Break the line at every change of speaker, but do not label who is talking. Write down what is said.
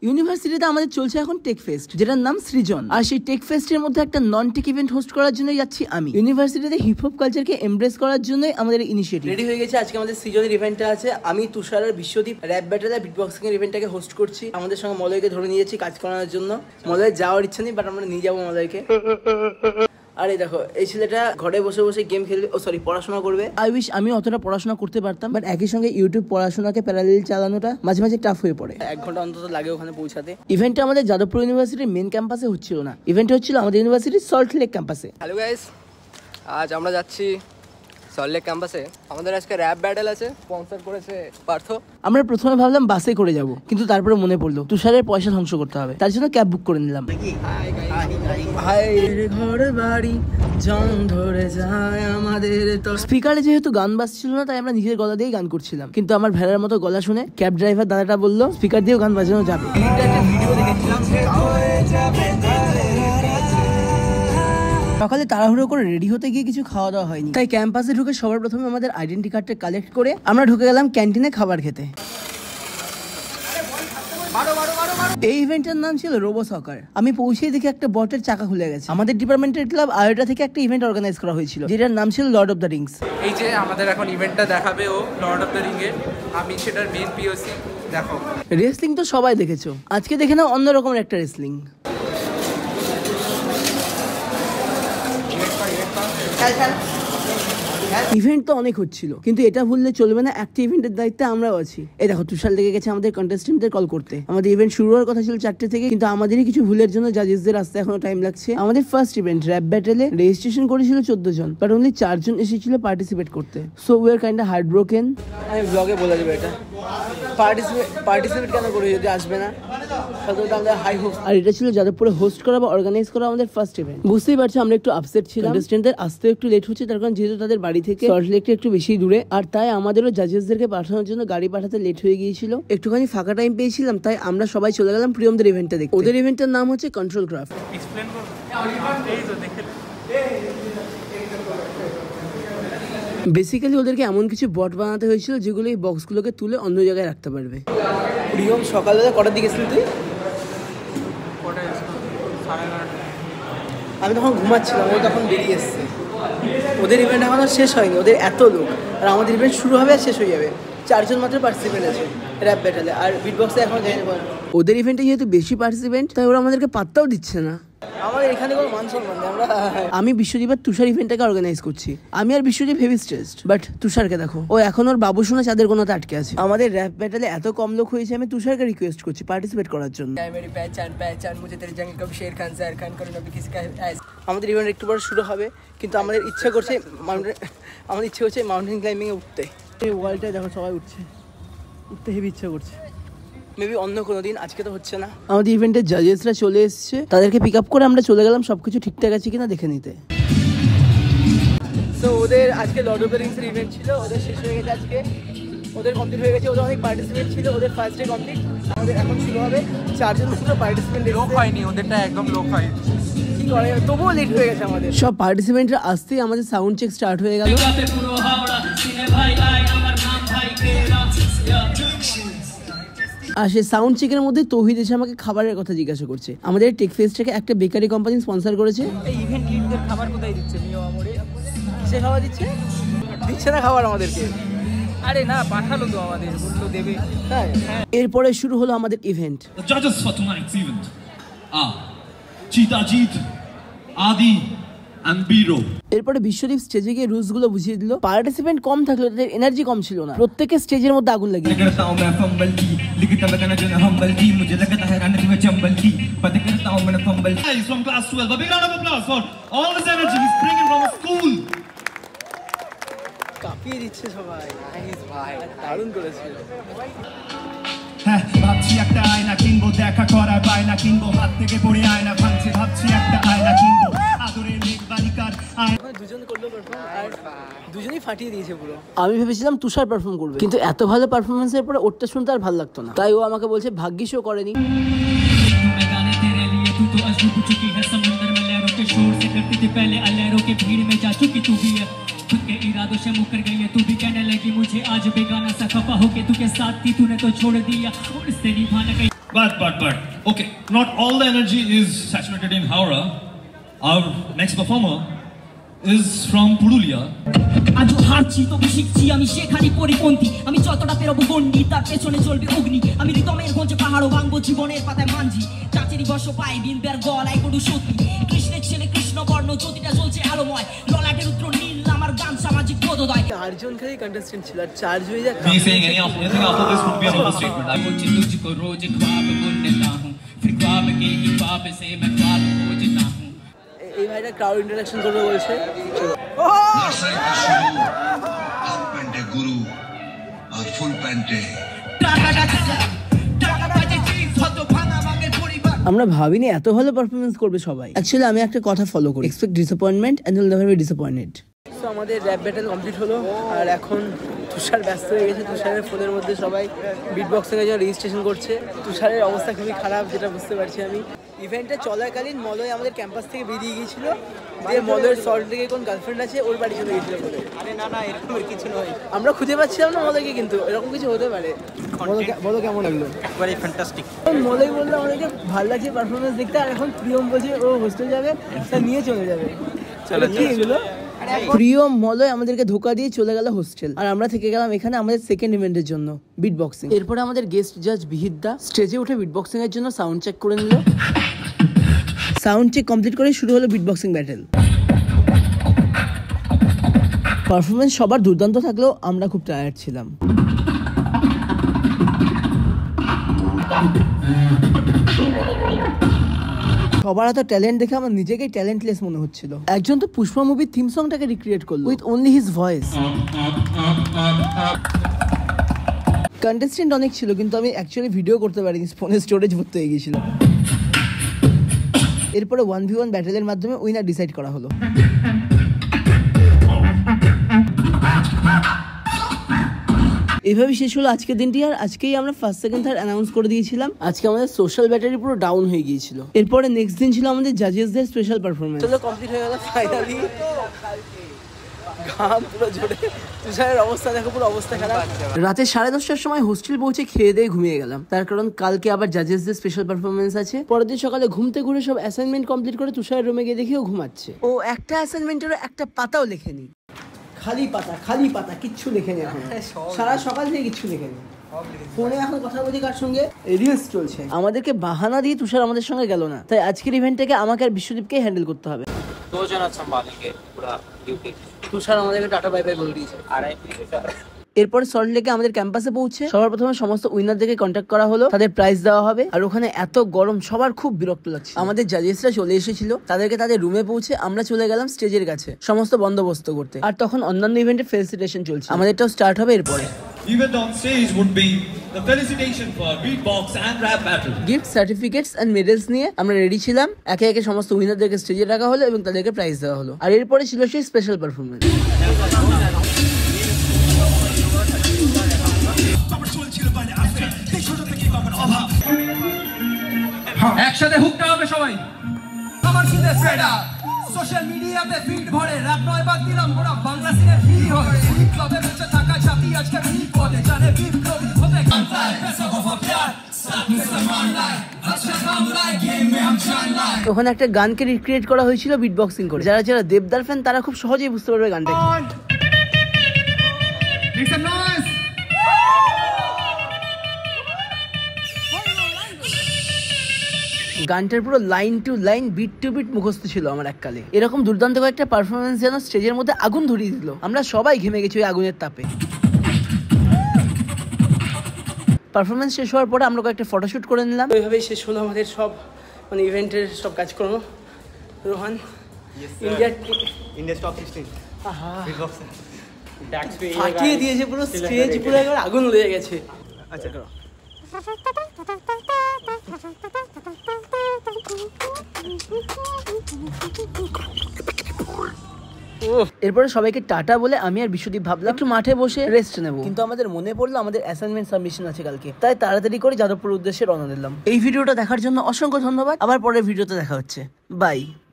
ইউনিভার্সিটিতে আমাদের চলছে এখন টেক ফেস্ট, যেটার নাম সৃজন। আর সেই টেক ফেস্টের মধ্যে একটা নন টেক ইভেন্ট হোস্ট করার জন্য যাচ্ছি আমি। ইউনিভার্সিটিতে হিপ হপ কালচারকে এমব্রেস করার জন্যই আমাদের ইনিশিয়েটিভ। রেডি হয়ে গেছে, আজকে আমাদের সৃজনের ইভেন্টটা আছে। আমি তুষার আর বিশ্বদীপ র্যাপ ব্যাটেল আর বিটবক্সিং এর ইভেন্টটাকে হোস্ট করছি। আমাদের সঙ্গে মলয়কে ধরে নিয়ে যাচ্ছি কাজ করানোর জন্য। মলয় যাওয়ার ইচ্ছা নেই, বাট আমরা নিয়ে যাবো মলয়কে। আরে দেখো, এই ছেলেটা ঘরে বসে বসে গেম খেলবে, পড়াশোনা করবে। আই উইশ আমি অতটা পড়াশোনা করতে পারতাম, বাট একই সঙ্গে ইউটিউব পড়াশোনাকে প্যারালেল চালানোটা মাঝে মাঝে টাফ হয়ে পড়ে। 1 ঘন্টা অন্তত লাগে ওখানে পৌঁছাতে। ইভেন্টটা আমাদের যাদবপুর ইউনিভার্সিটির মেন ক্যাম্পাসে হচ্ছিল না, ইভেন্ট হচ্ছিল আমাদের ইউনিভার্সিটির সল্ট লেক ক্যাম্পাসে।
হ্যালো গাইস, আজ আমরা যাচ্ছি সল্ট লেক ক্যাম্পাসে। আমাদের আজকে র্যাপ ব্যাটেল আছে, স্পন্সর করেছে পার্থ।
আমরা প্রথমে ভাবলাম বাসে করে যাব, কিন্তু তারপরে মনে পড়লো তুষারের পয়সা ধ্বংস করতে হবে, তার জন্য ক্যাব বুক করে নিলাম। স্পিকারে যেহেতু গান বাজছিল না, তাই আমরা নিজের গলা দিয়েই গান করছিলাম। কিন্তু আমার ভেড়ার মতো গলা শুনে ক্যাব ড্রাইভার দাদাটা বললো স্পিকার দিয়েও গান বাজানো যাবে। সকালে তাড়াহুড়ো করে রেডি হতে গিয়ে কিছু খাওয়া দাওয়া হয়নি, তাই ক্যাম্পাসে ঢুকে সবার প্রথমে আমাদের আইডেন্টি কার্ডটা কালেক্ট করে আমরা ঢুকে গেলাম ক্যান্টিনে খাবার খেতে। এই ইভেন্টের নাম ছিল রোবো সকার। আমি পৌঁছেই দেখি একটা বটের চাকা খুলে গেছে। আমাদের ডিপার্টমেন্টের ক্লাব আয়োটা থেকে একটা ইভেন্ট অর্গানাইজ করা হয়েছিল, যেটার নাম ছিল লর্ড অফ দ্য রিংস।
এই যে আমাদের এখন ইভেন্টটা দেখাবে ও লর্ড অফ দ্য রিং এর, আমি সেটার মেইন পিওসি। দেখো,
রেসলিং তো সবাই দেখেছো, আজকে দেখে নাও অন্যরকম একটা রেসলিং। ইভেন্ট তো অনেক হচ্ছিল, কিন্তু এটা ভুললে চলবে না, একটা ইভেন্টের দায়িত্বে আমরাও আছি। এই দেখো, তুষার লেগে গেছে আমাদের কন্টেস্টেন্টদের কল করতে। আমাদের ইভেন্ট শুরু হওয়ার কথা ছিল 4টে থেকে, কিন্তু আমাদেরই কিছু ভুলের জন্য জাজেসদের আসতে এখনো টাইম লাগছে। আমাদের ফার্স্ট ইভেন্ট র্যাপ ব্যাটেলে রেজিস্ট্রেশন করেছিল 14 জন, বাট অনলি 4 জন এসেছিল পার্টিসিপেট করতে। So we are kind of heart broken. আমি ব্লগে বলে দেবো এটা পার্টিসিপেট কেন করে যদি আসবে না। আর এটা ছিল যাদবপুরে হোস্ট করা বা অর্গানাইজ করা আমাদের ফার্স্ট ইভেন্ট। বুঝতেই পারছো আমরা একটু আপসেট ছিলাম। কন্টেস্টেন্টদের আসতে একটু লেট হচ্ছে, তার কারণ যেহেতু তাদের বাড়ি থেকে সল্ট লেকটা একটু বেশি দূরে, আর তাই আমাদেরও জাজেসদেরকে পাঠানোর জন্য গাড়ি পাঠাতে লেট হয়ে গিয়েছিল। একটুখানি ফাঁকা টাইম পেয়েছিলাম, তাই আমরা সবাই চলে গেলাম প্রিয়মদের ইভেন্টটা দেখতে। ওদের ইভেন্টের নাম হচ্ছে কন্ট্রোল ক্রাফট। বেসিক্যালি ওদেরকে এমন কিছু বট বানাতে হয়েছিল যেগুলো এই বক্সগুলোকে তুলে অন্য জায়গায় রাখতে পারবে। প্রিয়ম, সকালবেলা কটার দিকে ছিল তুই? আমি তখন ঘুমাচ্ছিলাম, ও তখন বেরিয়ে এসছে। ওদের ইভেন্ট এখনো শেষ হয়নি, ওদের এত লোক, আর আমাদের ইভেন্ট শুরু হবে আর শেষ হয়ে যাবে। 4 জন মাত্র পার্টিসিপেন্ট আছে র্যাপ ব্যাটেলে, আর বিটবক্সে এখনো যায়নি। ওদের ইভেন্টে যেহেতু বেশি পার্টিসিপেন্ট, তাই ওরা আমাদেরকে পাত্তাও দিচ্ছে না। আমাদের এখানে কোনো মান সম্মান নেই। আমি বিশ্বদীপ আর তুষার ইভেন্টটাকে অর্গানাইজ করছি। আমি আর বিশ্বদীপ হেভি স্ট্রেসড, বাট তুষারকে দেখো, ও এখন ওর বাবু শোনা চাঁদের কোনাতে আটকে আছে। আমাদের র্যাপ ব্যাটেলে এত কম লোক হয়েছে, আমি তুষারকে রিকোয়েস্ট করছি পার্টিসিপেট করার জন্য। আমাদের ইভেন্ট একটু পরে শুরু হবে, কিন্তু আমাদের ইচ্ছা করছে মাউন্টেন ক্লাইম্বিং এ উঠতে। এই ওয়ালটায় দেখো সবাই উঠতে হেভি ইচ্ছা করছে। মেবি অন্য কোনো দিন, আজকে তো হচ্ছে না। আমাদের ইভেন্টের জাজেসরা চলে এসেছে, তাদেরকে পিক আপ করে আমরা চলে গেলাম সবকিছু ঠিকঠাক আছে কিনা দেখে নিতে। তো ওদের আজকে লর্ড অফ দ্য রিংস এর ইভেন্ট ছিল, ওদের শেষ হয়ে গেছে আজকে, ওদের কমপ্লিট হয়ে গেছে। ওদের অনেক পার্টিসিপেন্ট ছিল, ওদের ফার্স্ট ডে কমপ্লিট। আমাদের এখন শুরু হবে। 4 জন মাত্র পার্টিসিপেন্ট।
লোক হয়নি ওদেরটা, একদম লোক হয়,
কি করে, তবুও লেট হয়ে গেছে আমাদের। সব পার্টিসিপেন্টরা আসতেই আমাদের সাউন্ড চেক স্টার্ট হয়ে গেল। আর সেই সাউন্ড চেকের মধ্যে তৌহিদ এসে আমাকে খাবারের কথা জিজ্ঞাসা করছে। আমাদের টেক ফেস্টটাকে একটা বেকারি কোম্পানি স্পন্সর করেছে। এই ইভেন্ট লিডদের খাবার কোথায় দিচ্ছে? সে খাবার দিচ্ছে না খাবার আমাদেরকে।
আরে না, পাঠালো তো আমাদের, বললো দেবে।
এরপরে শুরু হলো আমাদের event.
Judges for tonight's event are Cheetahjeet, Adi and Biro.
এরপরে বিশ্বদীপ স্টেজে গিয়ে রুলস গুলো বুঝিয়ে দিল। পার্টিসিপেন্ট কম থাকলেও তাদের এনার্জি কম ছিল না, প্রত্যেকের স্টেজের মধ্যে আগুন লাগিয়ে।
From class 12, a big round of applause for all this energy he's bringing from school.
কাঁপিয়ে দিচ্ছে সবাই। ভাই দারুণ করেছে।
হ্যাঁ, ভাবছি একটা আয়না কিনবো, দেখা করার বায়না কিনবো, হাত থেকে পড়ে আয়না ভাঙছে, ভাবছি একটা আয়না কিনবো, আদরের মেঘ বালিকার আয়না।
দুজন করলো পারফর্ম, আর দুজনেই ফাটিয়ে দিয়েছে পুরো। আমি ভেবেছিলাম তুষার পারফর্ম করবে, কিন্তু এত ভালো পারফরমেন্সের পরে ওরটা শুনতে আর ভালো লাগতো না, তাই ও আমাকে বলছে ভাগ্যিস ও করেনি। खुद के इरादों से मुकर गई है, तू भी कहने लगी मुझे आज बेगाना सा खफा होके तू के साथ थी, तूने तो छोड़ दिया और इससे निभाना गई।
But, okay, not all the energy is saturated in Howrah. Our next performer is from Purulia.
আজও হারছি তবু শিখছি আমি সেখানে পরিপন্থী আমি যতটা পেরোবো গন্ডি তার পেছনে চলবে অগ্নি আমি রিদমের গঞ্জে পাহাড়ও ভাঙবো জীবনের পাতায় মানজি চাচেরি বর্ষ পাই বিন্দের গলায় গরু সত্যি কৃষ্ণের ছেলে কৃষ্ণ বর্ণ জ্যোতিটা জ্বলছে আলোময় ললাটের উত্তর নীল আমার গান সামাজিক বোধোদয়
চারজন খালি কন্টেস্টেন্ট ছিল আর চার্জ হয়ে যায়
Me saying anything after this would be an overstatement.
मुझे तुझको रोज ख्वाब बुनता हूँ फिर ख्वाब के ही ख्वाब से मैं ख्वाब खोजता हूँ
এই ভাইটা ক্রাউড ইন্টারাকশন করবে বলছে
হাফ প্যান্টে গুরু আর ফুল প্যান্টে
আমরা ভাবিনি এত ভালো পারফরমেন্স করবে সবাই অ্যাকচুয়ালি আমি একটা কথা ফলো করি expect disappointment and will never be disappointed so আমাদের র‍্যাপ ব্যাটেল কমপ্লিট হলো আর এখন তুষার ব্যস্ত হয়ে গেছে তুষারের ফোনের মধ্যে সবাই বিট বক্সিং এর জন্য রেজিস্ট্রেশন করছে তুষারের অবস্থা খুবই খারাপ যেটা বুঝতে পারছি আমি ইভেন্টটা চলাকালীন মলয় আমাদের ক্যাম্পাস থেকে বেরিয়ে গিয়েছিল যে মলয়ের সল্ট থেকে কোন গার্লফ্রেন্ড আছে ওর বাড়ি চলে গিয়েছিল বলে আরে না না এরকম কিছু নয় আমরা খুঁজে পাচ্ছিলাম না মলয়কে কিন্তু এরকম কিছু হতে পারে বলো কেমন লাগলো
একবারে ফ্যান্টাস্টিক
মলয় বললো আমাদেরকে ভালো লাগছে পারফরমেন্স দেখতে আর এখন প্রিয়ম বলছে ও হোস্টেল যাবে তা নিয়ে চলে যাবে চলো কি এগুলো প্রিয়ম মলয় আমাদেরকে ধোকা দিয়ে চলে গেল হোস্টেল আর আমরা থেকে গেলাম এখানে আমাদের সেকেন্ড ইভেন্টের জন্য বিট বক্সিং এরপরে আমাদের গেস্ট জাজ বিহিতদা স্টেজে উঠে বিট বক্সিং এর জন্য সাউন্ড চেক করে নিল সাউন্ড চেক কমপ্লিট করে শুরু হলো বিট বক্সিং ব্যাটেল পারফরমেন্স সবার দুর্দান্ত থাকলেও আমরা খুব টায়ার্ড ছিলাম সবার এত ট্যালেন্ট দেখে আমার নিজেকেই ট্যালেন্টলেস মনে হচ্ছিল একজন তো পুষ্পা মুভির থিম সংটাকে রিক্রিয়েট করলো with only his voice contestant অনেক ছিল কিন্তু আমি অ্যাকচুয়ালি ভিডিও করতে পারিনি ফোনের স্টোরেজ ভর্তি হয়ে গিয়েছিল এরপরে 1v1 ব্যাটেলের মাধ্যমে উইনার ডিসাইড করা হলো এভাবে শেষ হলো আজকের দিনটি আর আজকেই আমরা ফার্স্ট সেকেন্ড থার্ড অ্যানাউন্স করে দিয়েছিলাম আজকে আমাদের সোশ্যাল ব্যাটারি পুরো ডাউন হয়ে গিয়েছিল এরপরে নেক্সট দিন ছিল আমাদের জাজেসদের স্পেশাল পারফরমেন্স চলো কমপ্লিট হয়ে গেল ফাইনালি ঘাম পুরো ঝরে তুষারের অবস্থা দেখো পুরো অবস্থা খারাপ রাতে 10:30টার সময় হোস্টেল পৌঁছে খেয়ে দিয়ে ঘুমিয়ে গেলাম তার কারণ কালকে আবার জাজেসদের স্পেশাল পারফরমেন্স আছে পরের দিন সকালে ঘুমতে ঘুরে সব অ্যাসাইনমেন্ট কমপ্লিট করে তুষারের রুমে গিয়ে দেখি ও ঘুমাচ্ছে ও একটা অ্যাসাইনমেন্টেরও একটা পাতাও লেখেনি খালি পাতা কিচ্ছু লেখেনি এখন সারা সকাল থেকে কিচ্ছু লেখেনি ফোনে এখন কথা বলি কার সঙ্গে রিলস চলছে আমাদেরকে বাহানা দিয়ে তুষার আমাদের সঙ্গে গেল না তাই আজকের ইভেন্টটাকে আমাকে আর বিশ্বদীপকে হ্যান্ডেল করতে হবে
दो जना संभालेंगे पूरा ड्यूटी
তুষার আমাদেরকে টাটা বাই বাই বলে দিয়েছে এরপর সল্ট লেকে আমাদের ক্যাম্পাসে পৌঁছে সবার প্রথমে সমস্ত উইনারদেরকে কন্ট্যাক্ট করা হলো তাদের প্রাইজ দেওয়া হবে আর ওখানে এত গরম সবার খুব বিরক্ত লাগছে আমাদের জাজেসরা চলে এসেছিল তাদেরকে তাদের রুমে পৌঁছে আমরা চলে গেলাম স্টেজের কাছে সমস্ত বন্দোবস্ত করতে আর তখন অন্যান্য ইভেন্টের ফেলিসিটেশন চলছে আমাদেরটাও স্টার্ট হবে এরপরে
Event on stage would be the felicitation for beatbox and rap battle.
Gift certificates and medals নিয়ে আমরা রেডি ছিলাম একে একে সমস্ত উইনারদেরকে স্টেজে রাখা হলো এবং তাদেরকে প্রাইজ দেওয়া হলো আর এরপরে ছিল সেই স্পেশাল পারফরমেন্স
একসাথে হুকতে হবে সবাই
আমার সিনে ফেডা সোশ্যাল মিডিয়াতে ফিড ভরে রাত 9 বাদ দিলাম ওরা বাংলা সিনে ফ্রি হয় ক্লাবে বেঁচে থাকা জাতি আজকে ফ্রি পদে জানে বিপ্লবী হতে কান্তায় পেশা হো প্যার সাথ মে সমান লাই আচ্ছা কাম লাই গেম মে হাম শাইন লাই
ওখানে একটা গানকে রিক্রিয়েট করা হয়েছিল বিট বক্সিং করে যারা যারা দেবদার ফ্যান তারা খুব সহজেই বুঝতে পারবে গানটা কি
মেক সাম নয়েজ
গানটার পুরো line to line beat to beat মুখস্থ ছিল আমার এককালে এরকম দুর্দান্ত কয়েকটা পারফরমেন্স যেন স্টেজের মধ্যে আগুন ধরিয়ে দিল আমরা সবাই ঘেমে গেছি ওই আগুনের তাপে পারফরমেন্স শেষ হওয়ার পরে আমরা কয়েকটা ফটোশুট করে নিলাম ওইভাবেই শেষ হলো আমাদের সব মানে ইভেন্টের সব কাজকর্ম রোহান
इंडिया टॉप 16
ফাটিয়ে দিয়েছে পুরো স্টেজ পুরো একবার আগুন লেগে গেছে আচ্ছা করো এরপরে সবাইকে টাটা বলে আমি আর বিশ্বদীপ ভাবলাম একটু মাঠে বসে রেস্ট নেব কিন্তু আমাদের মনে পড়লো আমাদের অ্যাসাইনমেন্ট সাবমিশন আছে কালকে তাই তাড়াতাড়ি করে যাদবপুর উদ্দেশ্যে রওনা দিলাম এই ভিডিওটা দেখার জন্য অসংখ্য ধন্যবাদ আবার পরের ভিডিওতে দেখা হচ্ছে বাই